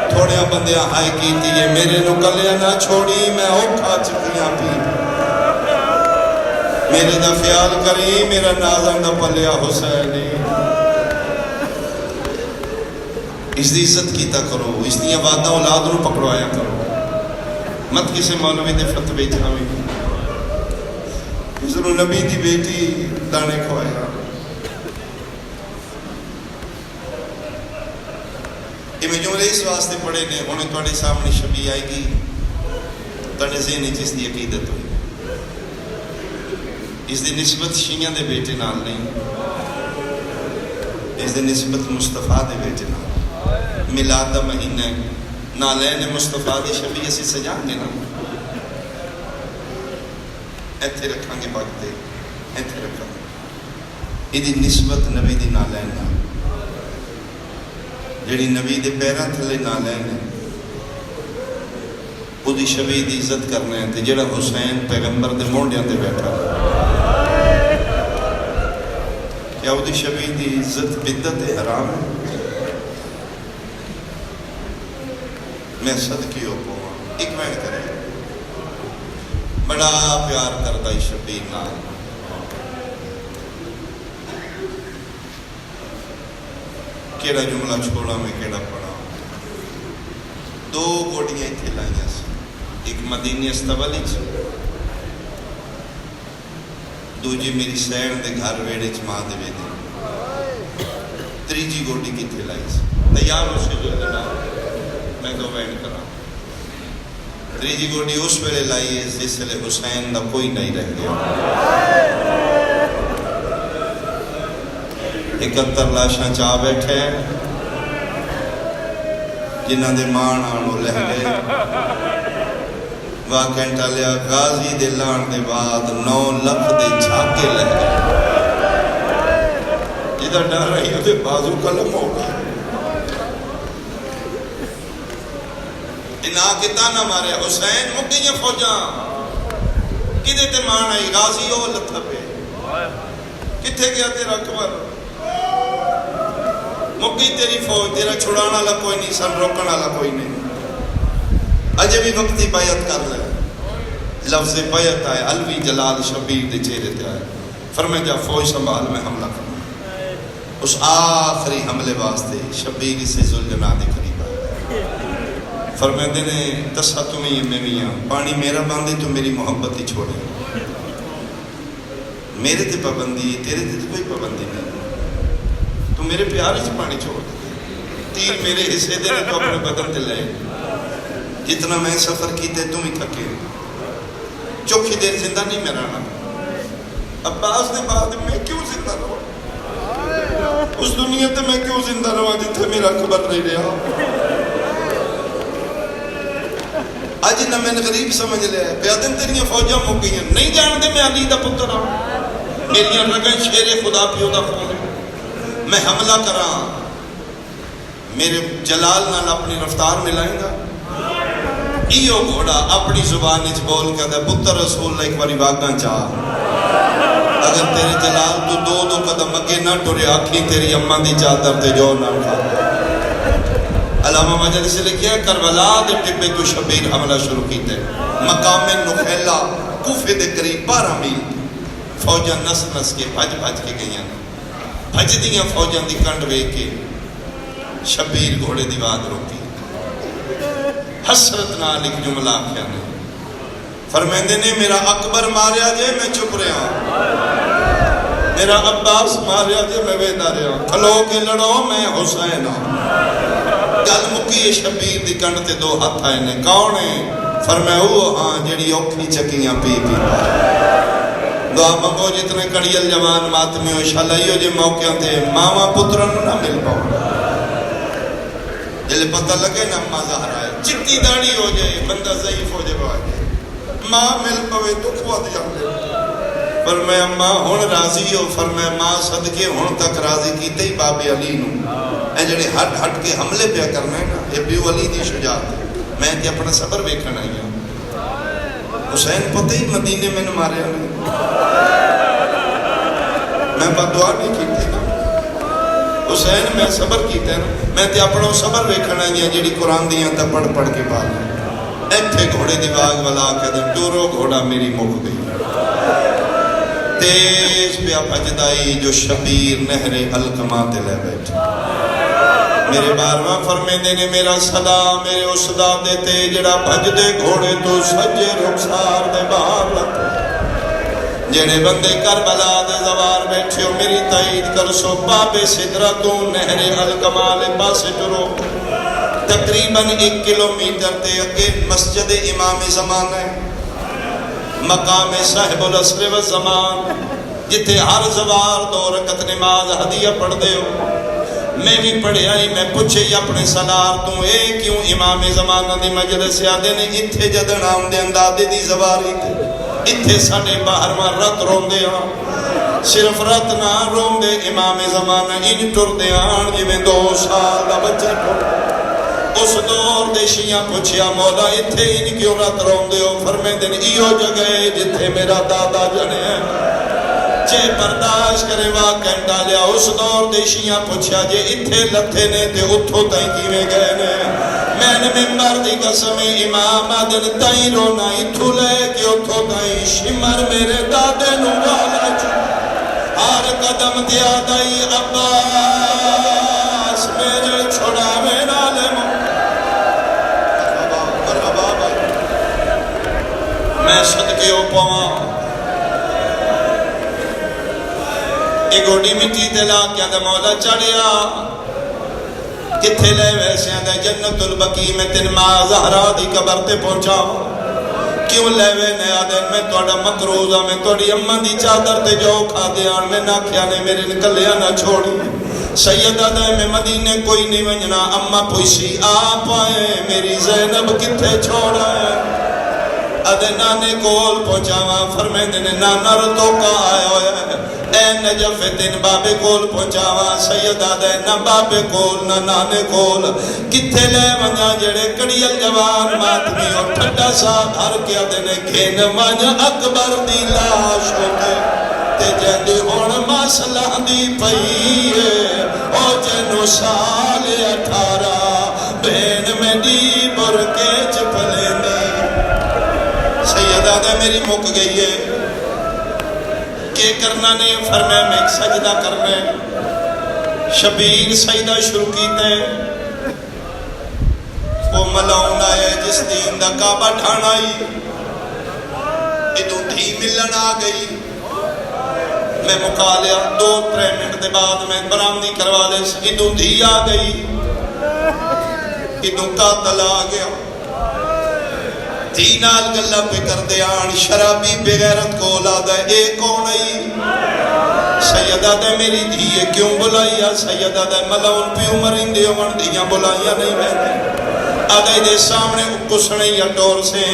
تھوڑے بندیاں ہائے کی تھی یہ میرے نو کلیا نہ چھوڑی میں اوکھا چکیاں پی میرے دا خیال کری میرا نازن دا پلیا حسینی اس دی عزت کیتا کرو اس دی وعدہ اولاد نو پکڑو آیا کرو مت کسے مولوی دے فتوی جھاویں ضرور نبی دی بیٹی دانے کھوایا یہ میں جملے اس واسطے پڑھے نے انہیں توڑے سامنے شبی آئے گی تڑے ذہنی جس دی عقیدت ہوئی اس دی نسبت شیعہ دے بیٹے نال نہیں اس دی نسبت مصطفیٰ دے بیٹے نال میلاد دا مہینہ نالین مصطفیٰ دی شبی اسی سجان گے نا ایتھے رکھاں گے باقتے ایتھے رکھاں گے یہ دی نسبت نبی دی نالین نال جڑی نبی دے پیرہ تھلے نالین ہے او دی شبی دی عزت کرنے ہیں تے جڑا حسین پیغمبر دے مونڈیاں دے بیٹھا کیا او دی شبی دی عزت بدت حرام ہے میں صدقی ہو پہا ایک میں کریں بڑا پیار کردہ شبیر نال کیڑا جملہ چھوڑا میں کیڑا پڑھا دو گوڑیاں تھے لائیاں سے ایک مدینی استوالی چھے دو جی میری سین دے گھر ویڑے چماہ دے ویدے تریجی گوڑی کی تھے لائی سے تیار ہو سے جو دینا میں دو وین کرا تریجی گوڑی اس ویڑے لائی ہے جس لئے حسین دا کوئی نہیں رہ گیا 71 لاشاں چاہ بیٹھے جنہ دے مان آنو لہ گئے واقعہ لیا غازی دے لان دے بعد 9 لکھ دے جھاکے لہ گئے جدہ ڈر رہی ہے بازو کلم ہو گئے انہا کتا نہ مارے حسین مکیاں فوجاں کدے تے مان آئی غازی ہو لتھا پہ کتھے گیا تیرا اکبر مکی تیری فوج تیرا چھڑانا لگا کوئی نہیں سن روکنا لگا کوئی نہیں اجے بھی وقتی بیعت کر لے لفظ بیعت آئے علوی جلال شبیر دے چہرے تے آئے فرمائے جا فوج سنبھال میں حملہ کرنا اس آخری حملے واسطے شبیر سے ذوالجناح دے قریب آئے فرمائے دینے تسا تمہیں میں میاں پانی میرا باندھے تو میری محبت ہی چھوڑے میرے تے پابندی تیرے تے کوئی پابندی نہیں تو میرے پیارے سے پانی چھوڑ دیتے تیر میرے حصے دینے تو اپنے بدن تے لائے جتنا میں سفر کیتے تم ہی تھکے چوکھی دیر زندہ نہیں میں رہنا عباس نے بعد میں کیوں زندہ رہا اس دنیا تے میں کیوں زندہ رہا جتھے میرا خبر نہیں رہا آج نہ میں نے غریب سمجھ لیا ہے پیادن تیریاں فوجاں مو گئی ہیں نہیں جان دے میں علی دا پتر ہوں میریاں رگیں شیر خدا پیو دا خون میں حملہ کراں میرے جلال نال اپنی رفتار ملائیں گا ایو گھوڑا اپنی زبان اچ بول کے دے پتر رسول اللہ ایک باری واقعہ چاہ اگر تیرے جلال تو دو قدم اگے نہ ٹرے آکھی تیری اماں دی چادر تے جو نہ کھا علامہ مجد سے لکھیا کربلا دے ٹبے تو شبیر حملہ شروع کیتے مقام نخیلہ کوفے دے قریب 12 میل فوجاں نس نس کے بھج کے گئیاں بھج دیاں فوجاں دی کنڈ وے کے شبیر گھوڑے دی واد روکی حسرت نال ایک جملہ آکھیا نے فرمیندے نے میرا اکبر ماریا جے میں چپ رہا میرا عباس ماریا جے میں ویدہ رہا کھلو کے لڑو میں حسین ہوں گل مکی شبیر دی کنڈ تے 2 ہاتھ آئے نے کون ہے فرمائے وہ ہاں جڑی اوکھی چکیاں پی دعا مگو جتنے کڑیل جوان ماتمی ہو شالائیو جے موقعوں تے ماما پترن نہ مل پاؤں جلے پتہ لگے نا اما ظاہر آئے چٹی داڑی ہو جائے بندہ ضعیف ہو جائے ماں مل پوے دکھ ود جاندے پر میں اماں ہن راضی ہو فرمایا ماں صدقے ہن تک راضی کیتے ہی بابے علی نو اے جڑے ہٹ ہٹ کے حملے پیا کرنا ہے نا اے بیو علی دی شجاعت ہے میں تے اپنا صبر ویکھن آئی ہوں حسین پتہ ہی مدینے میں ماریا نہیں میں بدعا نہیں کیتی نا حسین میں صبر کیتا ہے نا میں تے اپنا صبر ویکھن آئی ہوں جڑی قرآن دیاں تے پڑھ پڑھ کے پا لیں ایتھے گھوڑے دی واگ والا کے دے ٹورو گھوڑا میری مک گئی تیز پیا بھجدائی جو شبیر نہر القما تے لے بیٹھے میرے بارواں فرمیندے نے میرا سلام میرے اس دادے تے جڑا بھج دے گھوڑے تو سجے رخسار دے باہر لگے جڑے بندے کربلا دے زوار بیٹھے ہو میری تائید کر سو بابے سدرہ تو نہر القما لے پاسے ٹرو تقریباً 1 کلومیٹر تے اگے مسجد امام زمان ہے مقام صاحب العصر و زمان جتے ہر زوار 2 رکعت نماز ہدیہ پڑھ دے ہو میں بھی پڑھے آئی میں پوچھے اپنے سلار تو اے کیوں امام زمانہ دی مجلس آدھے نے اتھے جدن آم دے اندادے دی زواری تھے اتھے ساڑھے باہر ماں رت رون دے ہاں صرف رت نہ رون دے امام زمانہ ان ٹر دے آن جی میں 2 سال دا بچہ ٹر اس دور دے شیعہ پوچھیا مولا اتھے ان کیوں رت رون دے ہو فرمے دن ایو جگہ جتھے میرا دادا جنے ہیں چے برداشت کرے واقع ڈالیا اس دور دے شیعہ پوچھیا جے اتھے لتھے نے تے اتھو تائیں کیویں گئے نے میں نے ممبر دی قسم امام آدن تائیں رونا اتھو لے کے اتھو تائیں شمر میرے دادے نو والا چو ہر قدم دیا دائی عباس میرے چھوڑا میرا لے میں صدقے ہو پاواں ایک گوڑی مٹی دلا کیا دے مولا چڑھیا کتھے لے ویسے دے جنت البقی میں تن ماں زہرا دی قبر تے پہنچا کیوں لے وے نیا دن میں توڑا مقروضہ میں توڑی اممہ دی چادر تے جو کھا دیان میں نہ کیا نے میرے نکلیا نہ چھوڑی سیدہ دے میں مدینے کوئی نہیں ونجنا اممہ پوچھی آپ آئے میری زینب کتھے چھوڑا ہے ادھے نانے کول پہنچاوا فرمے دینے نانا رتو کا آیا ہویا ہے اے نجف تین بابے کول پہنچاوا سیدہ دے نہ بابے کول نہ نانے کول کتھے لے ونجا جڑے کڑیل جوان ماتمی اور ٹھٹا سا دھر کیا دینے گھین ونجا اکبر دی لاش ہوتے تے جہدی ہون مسئلہ دی پئیے او جنو سال 18 بین میں دی برکے چپلے دی سیدہ دے میری مک گئی ہے کہ کرنا نے فرمائے میں ایک سجدہ کرنے شبیر سجدہ شروع کیتے وہ ملاؤن آئے جس دین دا کعبہ ڈھانا ہی ادھو دھی ملن آ گئی میں مکا لیا 2-3 منٹ دے بعد میں برامدی کروا لے ادھو دھی آ گئی ادھو قاتل آ گیا دینال گلہ پہ کر دے آن شرابی بغیرت کو اولادا ہے اے کون آئی سیدہ دے میری دھیے کیوں بلائیا سیدہ دے ملون پیو مرندے ہون دیاں بلائیا نہیں میں آدھے دے سامنے کسنے یا ڈور سے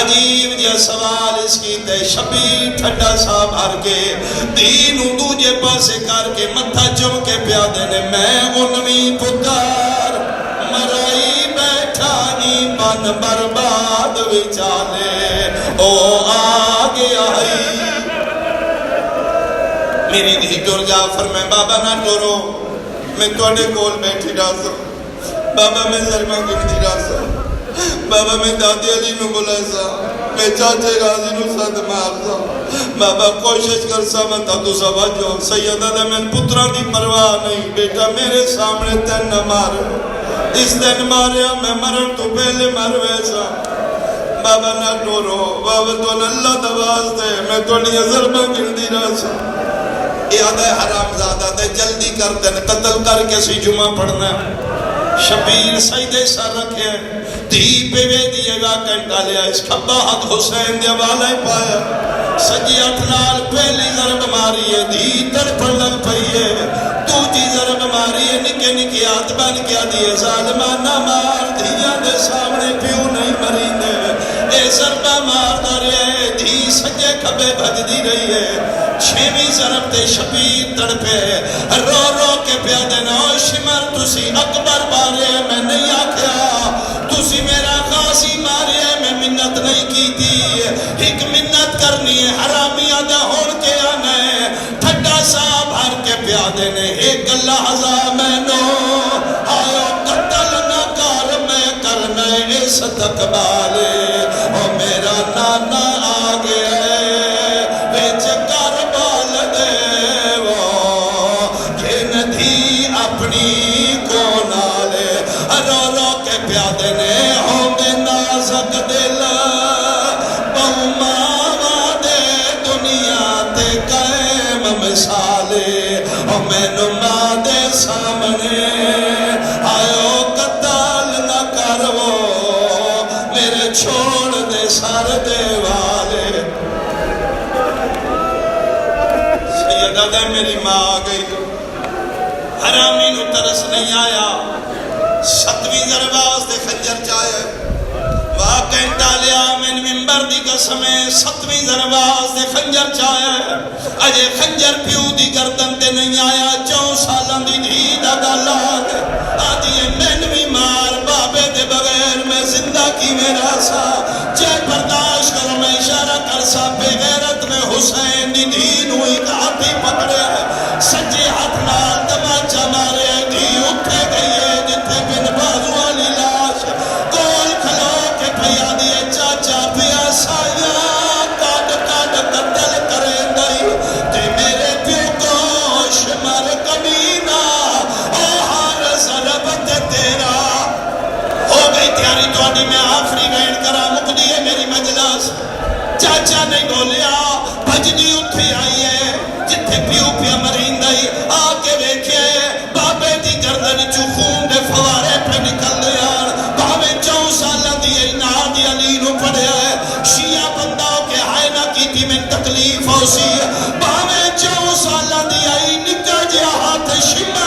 عجیب دیا سوال اس کی تے شبیر ٹھٹا صاحب ہر کے دینوں دوجے پاسے کر کے متھا چم کے پیادے نے میں انوی پتار مرائی بیٹھا ہی بن برباد وچالے او آگے آئی میری دھی ٹور جا فرمائے بابا نہ ٹورو میں توڑے کول بیٹھی راسا بابا میں ظلمہ گرتی راسا بابا میں دادی علی نو بلائسا میں چاچے غازی نو ساتھ مارسا بابا کوشش کر سا میں تا تو سواجو سیدہ دے میں پترہ دی پرواہ نہیں بیٹا میرے سامنے تین نہ مارے اس دن ماریا میں مرن تو پہلے مر ویسا بابا نہ ٹورو بابا تو اللہ دواز دے میں تو نہیں ظلمہ گرتی راسا یہ آدھے حرام زادہ دے جلدی کر دے قتل کر کے سی جمعہ پڑھنا شبیر سیدے سر رکھے دھی پہ وے دیئے گا کنٹا لیا اس کھبا حد حسین دیا والا ہی پایا سجی اٹھنال پہلی ضرب ماری ہے دھی تڑپڑ لگ پئی ہے دوجی ضرب ماری ہے نکے نکے ہاتھ بن کیا دیئے ظالمانہ مار دھیاں دے سامنے پیو نہیں مری دے اے ضربہ مار دارے کھبے بھجدی رہی ہے 6ویں ضرب تے شبیر تڑپے رو رو کے پیا دینا شمر تسی اکبر بارے میں نہیں آکھیا تسی میرا غازی مارے میں منت نہیں کی تھی ایک منت کرنی ہے حرامیاں دا ہون کے آنے ٹھڈا سا بھر کے پیا دینے ایک لحظہ میں نو آئو قتل نہ کر میں کرنا اس تقبالے او میرا نانا آگے بیچ کربال دے وہ گھن تھی اپنی کو نالے رو رو کے پیا دینے ہوں گے نازک دل مثالے او میں نما دے سامنے آئو قتال نہ کرو میرے چھوڑ دے سر دے والے سیدہ دے میری ماں آ گئی حرامی نو ترس نہیں آیا 7ویں درواز دے خنجر چاہے واقعی ڈالیا من ممبر دی قسمیں 7ویں درواز دے خنجر چاہے اجے خنجر پیو دی گردن تے نہیں آیا 4 سالان دی دھی دا گالا آدھی میں بھی مار بابے دے بغیر میں زندہ کی میرا سا جے برداشت کرو میں اشارہ کر سا بے غیرت میں حسین دی دھی نوئی کا ہاتھی پکڑے سجے ہاتھ نال تماچا مارے دھی اٹھے گئی ہے جتھے بن بازو والی لاش کول کھلو کے پھیا دیے چاچا پیا سایا کاٹ کاٹ قتل کریں گئی تے میرے پیو کو شمر کمینہ او ہر ضربت تیرا ہو گئی تیاری تو آدھی میں آخری وین کرا مک دیئے میری مجلس چاچا نہیں بولیا بھجنی اٹھی آئی ہے جتھے پیو پیا مرین دائی آکے ویکھے بابے دی گردن چو خون دے فوارے پہ نکل دیا بابے 4 سالہ دیئے نار دی علی نو پڑھیا ہے شیعہ بندہ کے ہائے نہ کی تھی میں تکلیف ہو سی بابے 4 سالہ دیئے نکل جیا ہاتھ شمر